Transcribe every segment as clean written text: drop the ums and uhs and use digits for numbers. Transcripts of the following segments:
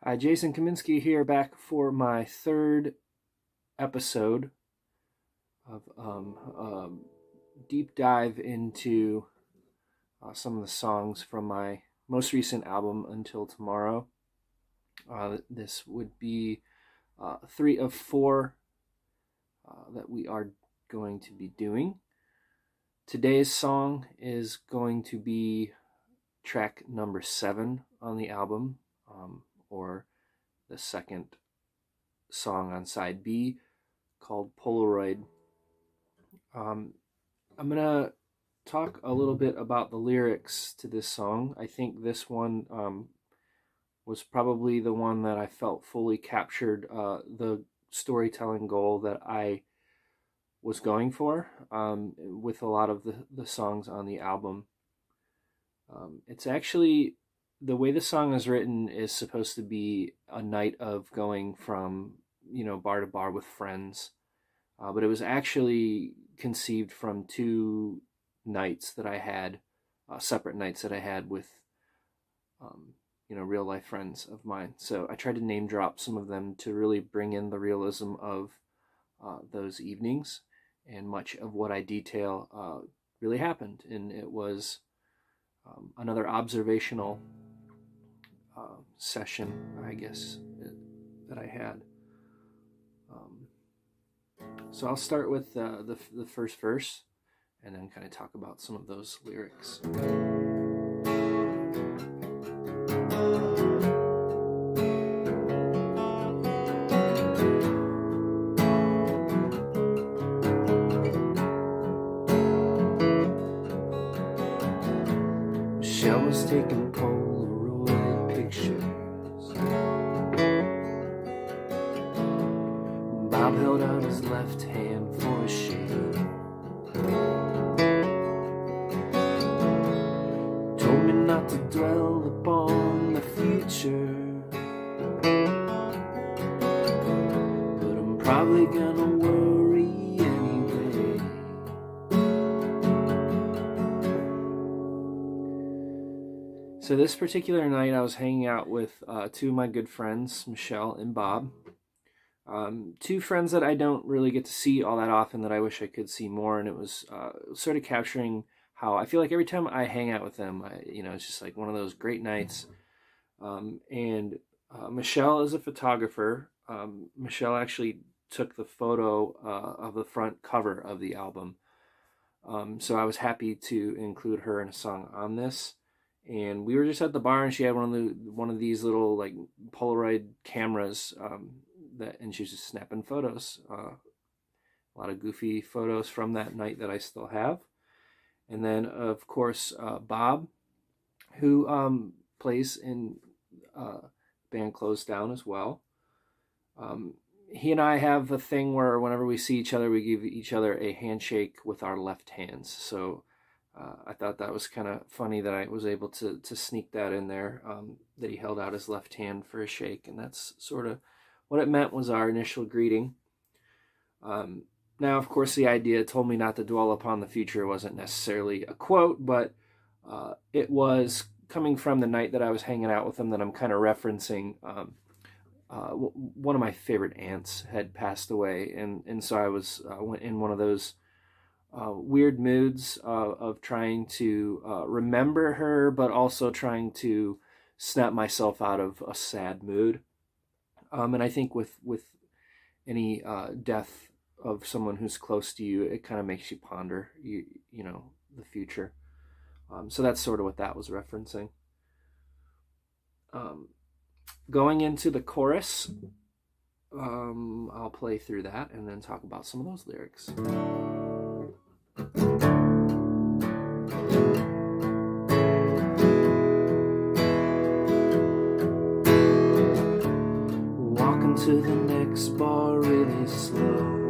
Hi, Jason Kaminsky here, back for my third episode of deep dive into some of the songs from my most recent album, Until Tomorrow. This would be 3 of 4 that we are going to be doing. Today's song is going to be track number 7 on the album, or the second song on side B, called Polaroid. I'm gonna talk a little bit about the lyrics to this song. I think this one was probably the one that I felt fully captured the storytelling goal that I was going for with a lot of the songs on the album. It's actually, the way the song is written is supposed to be a night of going from, bar to bar with friends. But it was actually conceived from 2 nights that I had, separate nights that I had with, real life friends of mine. So I tried to name drop some of them to really bring in the realism of those evenings, and much of what I detail really happened. And it was another observational session, I guess, that I had. So I'll start with the first verse and then kind of talk about some of those lyrics. Michelle was taking Polaroid pictures. Bob held out his left hand for a shake. Told me not to dwell upon the future, but I'm probably gonna worry anyway. So this particular night I was hanging out with 2 of my good friends, Michelle and Bob. 2 friends that I don't really get to see all that often, that I wish I could see more, and it was sort of capturing how I feel like every time I hang out with them, it's just like one of those great nights. And Michelle is a photographer. Michelle actually took the photo of the front cover of the album. So I was happy to include her in a song on this. And we were just at the bar, and she had one of these little like Polaroid cameras, and she was just snapping photos. A lot of goofy photos from that night that I still have. And then, of course, Bob, who plays in band Closed Down as well. He and I have a thing where whenever we see each other, we give each other a handshake with our left hands. So I thought that was kind of funny that I was able to sneak that in there, that he held out his left hand for a shake. And that's sort of what it meant, was our initial greeting. Now, of course, the idea "told me not to dwell upon the future" wasn't necessarily a quote, but it was coming from the night that I was hanging out with him that I'm kind of referencing. One of my favorite aunts had passed away, and so I was went in one of those weird moods of trying to remember her, but also trying to snap myself out of a sad mood. And I think with any death of someone who's close to you, it kind of makes you ponder, the future. So that's sort of what that was referencing. Going into the chorus, I'll play through that and then talk about some of those lyrics. Walking to the next bar really slow.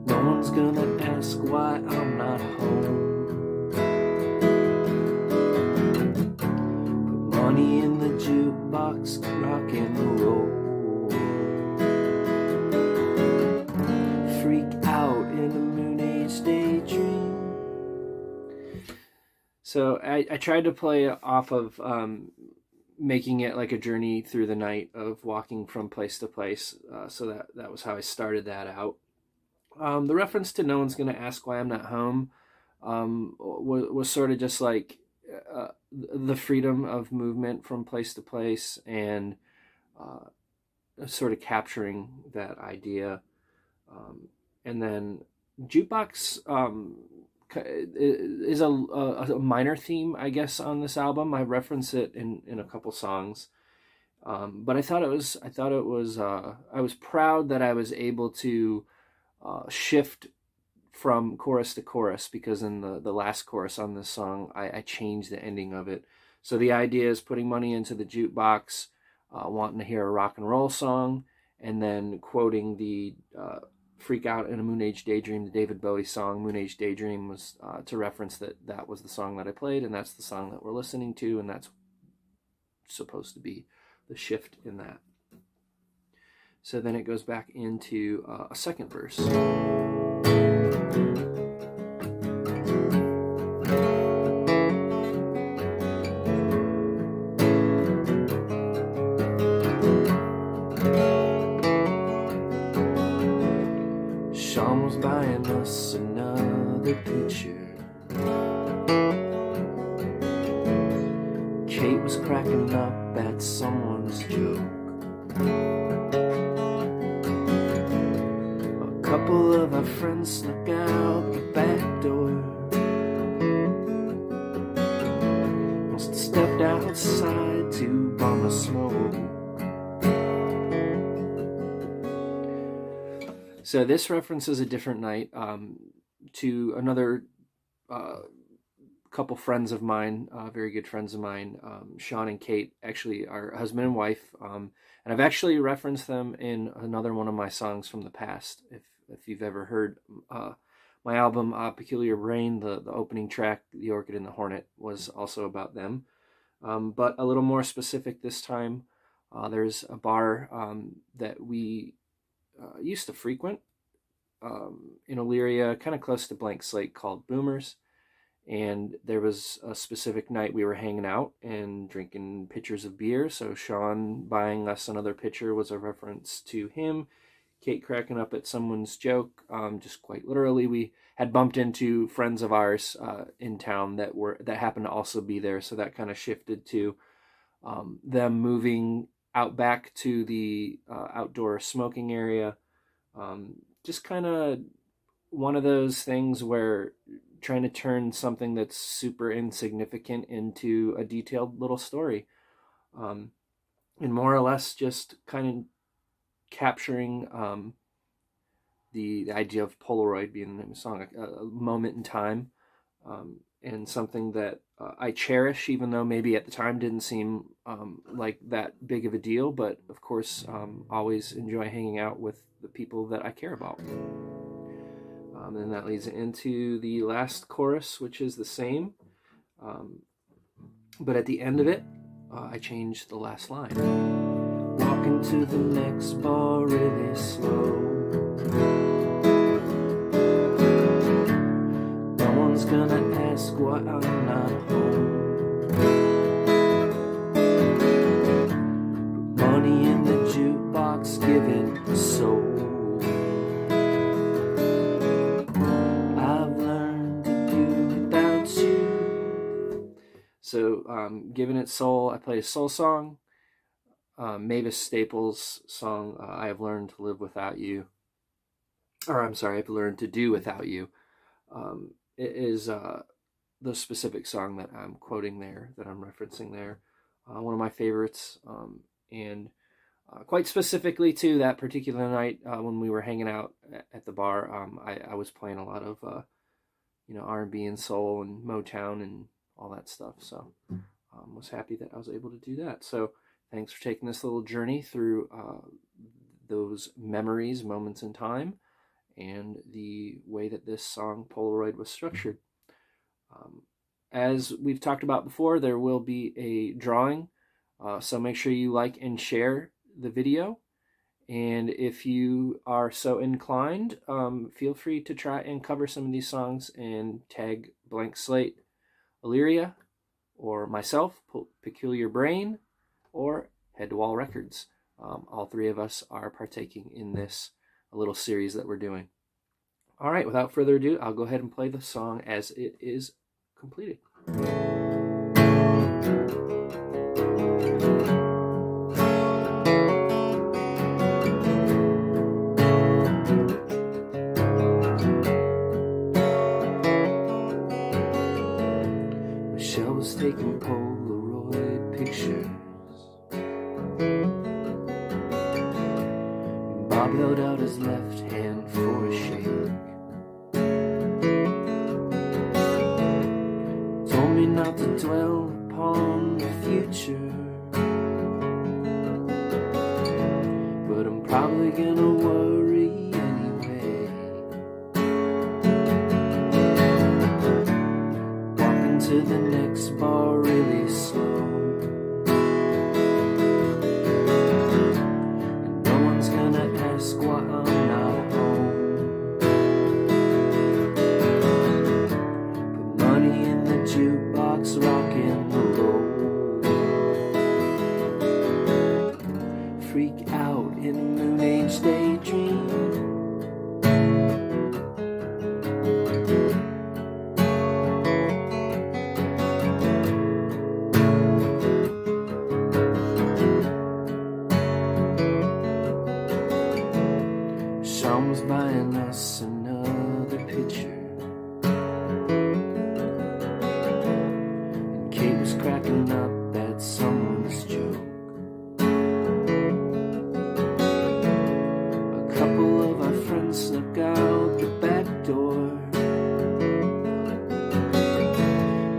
No one's gonna ask why I'm not home. Put money in the jukebox, rock and roll. Freak out in a moon age daydream. So I tried to play off of making it like a journey through the night of walking from place to place. So that was how I started that out. The reference to "No one's gonna ask why I'm not home" was sort of just like the freedom of movement from place to place, and sort of capturing that idea. And then jukebox is a minor theme, I guess, on this album. I reference it in a couple songs. But I was proud that I was able to shift from chorus to chorus, because in the last chorus on this song, I changed the ending of it. So the idea is putting money into the jukebox, wanting to hear a rock and roll song, and then quoting the Freak Out in a Moon Age Daydream, the David Bowie song. Moon Age Daydream was to reference that was the song that I played, and that's the song that we're listening to, and that's supposed to be the shift in that. So then it goes back into a second verse. Sean was buying us another picture. Kate was cracking up at someone's joke. A couple of our friends snuck out the back door. Must have stepped outside to bum a smoke. So this references a different night to another couple friends of mine, very good friends of mine. Sean and Kate actually are husband and wife, and I've actually referenced them in another one of my songs from the past. If you've ever heard my album Peculiar Brain, the opening track, The Orchid and the Hornet, was also about them. But a little more specific this time, there's a bar that we used to frequent in Elyria, kind of close to Blank Slate, called Boomers. And there was a specific night we were hanging out and drinking pitchers of beer. So Sean buying us another pitcher was a reference to him. Kate cracking up at someone's joke. Just quite literally, we had bumped into friends of ours in town that happened to also be there. So that kind of shifted to them moving out back to the outdoor smoking area. Just kind of one of those things where trying to turn something that's super insignificant into a detailed little story. And more or less just kind of capturing the idea of Polaroid being the name of the song, a moment in time, and something that I cherish, even though maybe at the time didn't seem like that big of a deal. But of course, always enjoy hanging out with the people that I care about. And that leads into the last chorus, which is the same. But at the end of it, I changed the last line. Walking to the next bar really slow. No one's gonna ask why I'm not home. Put money in the jukebox, give it a soul. So, giving it soul, I played a soul song. Mavis Staples' song, I Have Learned to Live Without You. Or, I'm sorry, I've Learned to Do Without You. It is the specific song that I'm quoting there, that I'm referencing there. One of my favorites. And quite specifically to that particular night when we were hanging out at the bar, I was playing a lot of R&B and soul and Motown and all that stuff. So was happy that I was able to do that. So thanks for taking this little journey through those memories, moments in time, and the way that this song Polaroid was structured. As we've talked about before, there will be a drawing, so make sure you like and share the video. And if you are so inclined, feel free to try and cover some of these songs and tag Blank Slate Illyria, or myself, Peculiar Brain, or Head to Wall Records. All three of us are partaking in this little series that we're doing. All right, without further ado, I'll go ahead and play the song as it is completed. Michelle was taking Polaroid pictures. Bob held out his left hand for a shake. Told me not to dwell upon the future, but I'm probably gonna worry anyway. Walking to the next bar really slow, and no one's gonna ask why I'm not home. Put money in the jukebox, rock and roll. Freak out in a moon age daydream. Sean was buying us another picture, and Kate was cracking up at someone's joke. A couple of our friends snuck out the back door.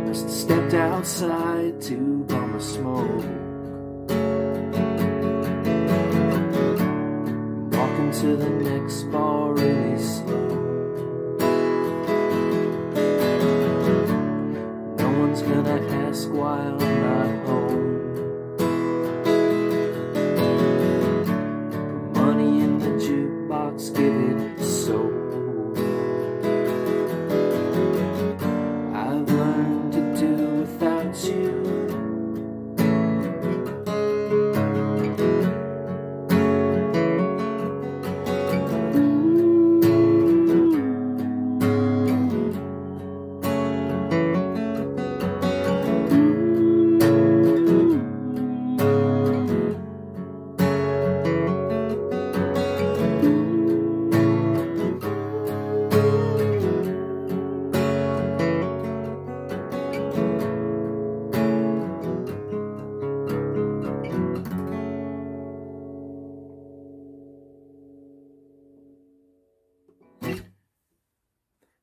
Must have stepped outside to bum a smoke. Walking to the next bar really slow. No one's gonna ask why I'm not home. Put money in the jukebox, give it soul. I've learned to do without you.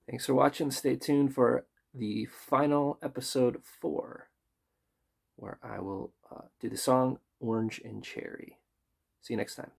Thanks for watching. Stay tuned for the final episode 4, where I will do the song Orange and Cherry. See you next time.